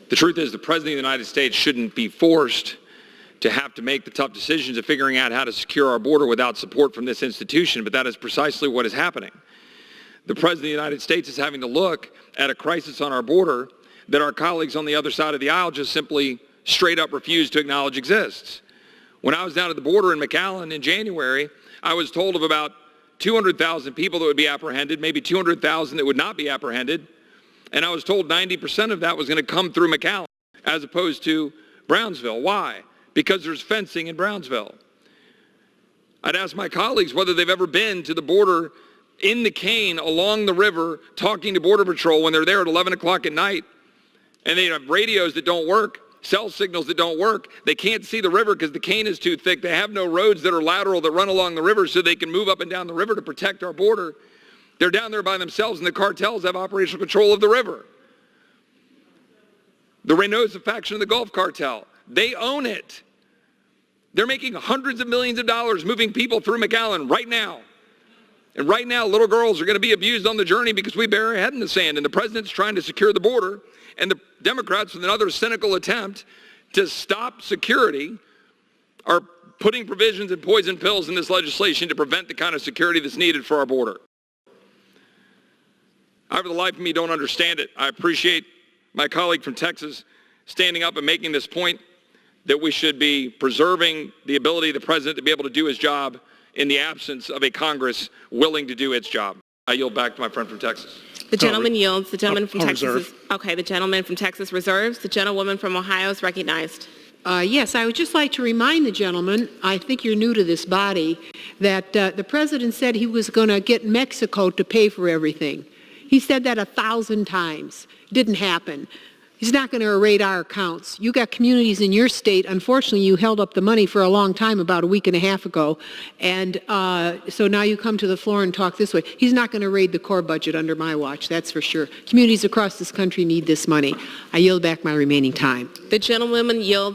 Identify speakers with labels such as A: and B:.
A: The truth is the President of the United States shouldn't be forced to have to make the tough decisions of figuring out how to secure our border without support from this institution, but that is precisely what is happening. The President of the United States is having to look at a crisis on our border that our colleagues on the other side of the aisle just simply straight up refuse to acknowledge exists. When I was down at the border in McAllen in January, I was told of about 200,000 people that would be apprehended, maybe 200,000 that would not be apprehended, and I was told 90% of that was going to come through McAllen as opposed to Brownsville. Why? Because there's fencing in Brownsville. I'd ask my colleagues whether they've ever been to the border in the cane along the river talking to Border Patrol when they're there at 11 o'clock at night, and they have radios that don't work, cell signals that don't work. They can't see the river because the cane is too thick. They have no roads that are lateral that run along the river so they can move up and down the river to protect our border. They're down there by themselves, and the cartels have operational control of the river. The Reynosa faction of the Gulf Cartel, they own it. They're making hundreds of millions of dollars moving people through McAllen right now. And right now, little girls are going to be abused on the journey because we bury our head in the sand. And the president's trying to secure the border. And the Democrats, with another cynical attempt to stop security, are putting provisions and poison pills in this legislation to prevent the kind of security that's needed for our border. I, for the life of me, don't understand it. I appreciate my colleague from Texas standing up and making this point that we should be preserving the ability of the president to be able to do his job in the absence of a Congress willing to do its job. I yield back to my friend from Texas.
B: The gentleman yields. The gentleman from Texas
C: reserve.
B: okay. The gentleman from Texas reserves. The gentlewoman from Ohio is recognized.
D: Yes, I would just like to remind the gentleman, I think you're new to this body, that the president said he was going to get Mexico to pay for everything. He said that 1,000 times. Didn't happen. He's not going to erode our accounts. You got communities in your state. Unfortunately, you held up the money for a long time, about a week and a half ago. And so now you come to the floor and talk this way. He's not going to raid the core budget under my watch, that's for sure. Communities across this country need this money. I yield back my remaining time.
B: The gentlewoman yields.